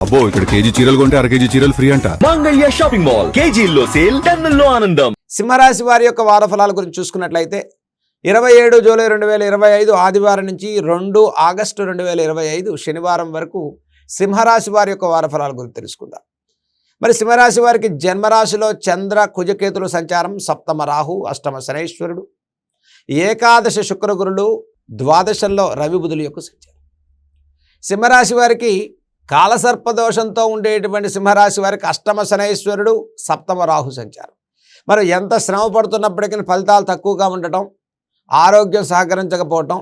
అబ్బో ఇక్కడ కేజీ చీరలు కొంటే అర కేజీ చీరలు ఫ్రీ అంట. మంగళ్య షాపింగ్ మాల్ కేజీల్లో సేల్, టన్నుల్లో ఆనందం. సింహరాశి వారి యొక్క వార ఫలాల గురించి చూసుకున్నట్లయితే 27 జూలై 2025 ఆదివారం నుంచి 2 ఆగస్టు 2025 శనివారం వరకు సింహరాశి వారి యొక్క వార ఫలాల గురించి తెలుసుకుందాం. మరి సింహరాశి వారికి జన్మరాశిలో చంద్ర కుజకేతుల సంచారం, సప్తమ రాహు, అష్టమ శనైశ్వరుడు, ఏకాదశ శుక్రగురులు, ద్వాదశంలో రవి బుధుల యొక్క సంచారం. సింహరాశి వారికి కాలసర్పదోషంతో ఉండేటువంటి సింహరాశి వారికి అష్టమ శనైశ్వరుడు, సప్తమ రాహు సంచారం. మరి ఎంత శ్రమ పడుతున్నప్పటికీ ఫలితాలు తక్కువగా ఉండటం, ఆరోగ్యం సహకరించకపోవటం,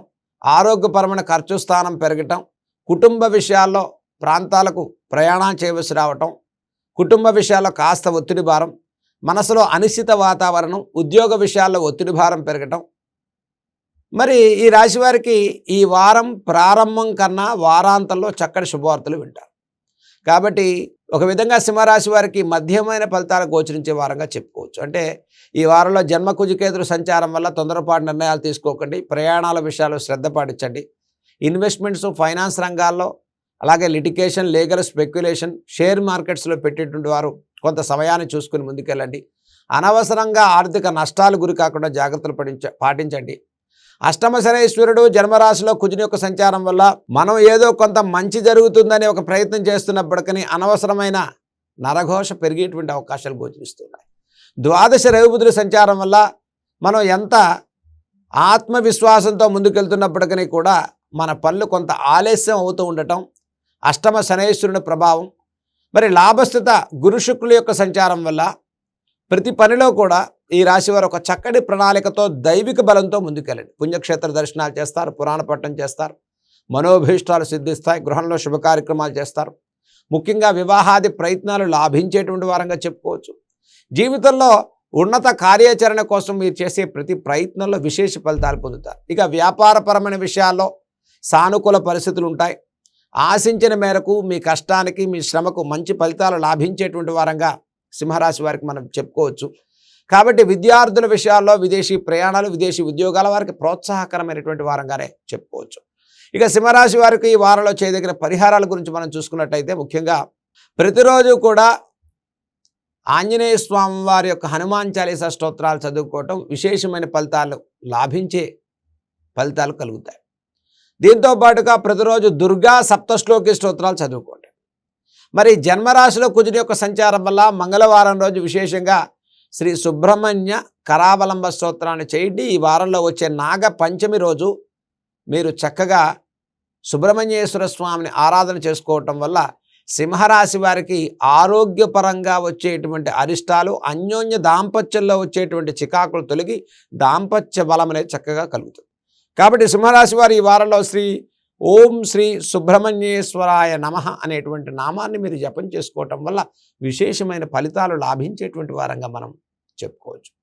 ఆరోగ్యపరమైన ఖర్చు స్థానం పెరగటం, కుటుంబ విషయాల్లో ప్రాంతాలకు ప్రయాణం చేయవలసి రావటం, కుటుంబ విషయాల్లో కాస్త ఒత్తిడి భారం, మనసులో అనిశ్చిత వాతావరణం, ఉద్యోగ విషయాల్లో ఒత్తిడి భారం పెరగటం. మరి ఈ రాశి వారికి ఈ వారం ప్రారంభం కన్నా వారాంతంలో చక్కటి శుభవార్తలు వింటారు. కాబట్టి ఒక విధంగా సింహరాశి వారికి మధ్యమైన ఫలితాలు గోచరించే వారంగా చెప్పుకోవచ్చు. అంటే ఈ వారంలో జన్మ కుజకేతుల సంచారం వల్ల తొందరపాటు నిర్ణయాలు తీసుకోకండి, ప్రయాణాల విషయాల్లో శ్రద్ధ పాటించండి. ఇన్వెస్ట్మెంట్స్, ఫైనాన్స్ రంగాల్లో, అలాగే లిటిగేషన్, లీగల్, స్పెక్యులేషన్, షేర్ మార్కెట్స్లో పెట్టేటువంటి వారు కొంత సమయాన్ని చూసుకుని ముందుకెళ్ళండి. అనవసరంగా ఆర్థిక నష్టాలు గురి కాకుండా జాగ్రత్తలు పాటించండి. అష్టమ శనైశ్వరుడు జన్మరాశిలో కుజుని యొక్క సంచారం వల్ల మనం ఏదో కొంత మంచి జరుగుతుందని ఒక ప్రయత్నం చేస్తున్నప్పటికీ అనవసరమైన నరఘోష పెరిగేటువంటి అవకాశాలు గోచరిస్తున్నాయి. ద్వాదశ రవి బుధుల సంచారం వల్ల మనం ఎంత ఆత్మవిశ్వాసంతో ముందుకెళ్తున్నప్పటికీ కూడా మన పనులు కొంత ఆలస్యం అవుతూ ఉండటం, అష్టమ శనైశ్వరుని ప్రభావం. మరి లాభస్థిత గురు శుక్రుల యొక్క సంచారం వల్ల ప్రతి పనిలో కూడా ఈ రాశి వారు ఒక చక్కటి ప్రణాళికతో దైవిక బలంతో ముందుకెళ్ళండి. పుణ్యక్షేత్ర దర్శనాలు చేస్తారు, పురాణ పట్టణం చేస్తారు, మనోభీష్టాలు సిద్ధిస్తాయి, గృహంలో శుభ కార్యక్రమాలు చేస్తారు. ముఖ్యంగా వివాహాది ప్రయత్నాలు లాభించేటువంటి వారంగా చెప్పుకోవచ్చు. జీవితంలో ఉన్నత కార్యాచరణ కోసం మీరు చేసే ప్రతి ప్రయత్నంలో విశేష ఫలితాలు పొందుతారు. ఇక వ్యాపారపరమైన విషయాల్లో సానుకూల పరిస్థితులు ఉంటాయి. ఆశించిన మేరకు మీ కష్టానికి, మీ శ్రమకు మంచి ఫలితాలు లాభించేటువంటి వారంగా సింహరాశి వారికి మనం చెప్పుకోవచ్చు. కాబట్టి విద్యార్థుల విషయాల్లో విదేశీ ప్రయాణాలు, విదేశీ ఉద్యోగాల వారికి ప్రోత్సాహకరమైనటువంటి వారంగానే చెప్పుకోవచ్చు. ఇక సింహరాశి వారికి ఈ వారంలో చేయదగిన పరిహారాల గురించి మనం చూసుకున్నట్టయితే ముఖ్యంగా ప్రతిరోజు కూడా ఆంజనేయ స్వామి వారి యొక్క హనుమాన్ చాలీసా స్తోత్రాలు చదువుకోవటం విశేషమైన ఫలితాలు లాభించే ఫలితాలు కలుగుతాయి. దీంతో పాటుగా ప్రతిరోజు దుర్గా సప్తశ్లోకి స్తోత్రాలు చదువుకోండి. మరి జన్మరాశిలో కుజుని యొక్క సంచారం వల్ల మంగళవారం రోజు విశేషంగా శ్రీ సుబ్రహ్మణ్య కరావలంబ స్తోత్రాన్ని చేయండి. ఈ వారంలో వచ్చే నాగ పంచమి రోజు మీరు చక్కగా సుబ్రహ్మణ్యేశ్వర స్వామిని ఆరాధన చేసుకోవటం వల్ల సింహరాశి వారికి ఆరోగ్యపరంగా వచ్చేటువంటి అరిష్టాలు, అన్యోన్య దాంపత్యంలో వచ్చేటువంటి చికాకులు తొలగి దాంపత్య బలం అనేది చక్కగా కలుగుతుంది. కాబట్టి సింహరాశి వారు ఈ వారంలో ఓం శ్రీ సుబ్రహ్మణ్యేశ్వరాయ నమః అనేటువంటి నామాన్ని మీరు జపం చేసుకోవటం వల్ల విశేషమైన ఫలితాలు లాభించేటువంటి వారంగా మనం చెప్పుకోవచ్చు.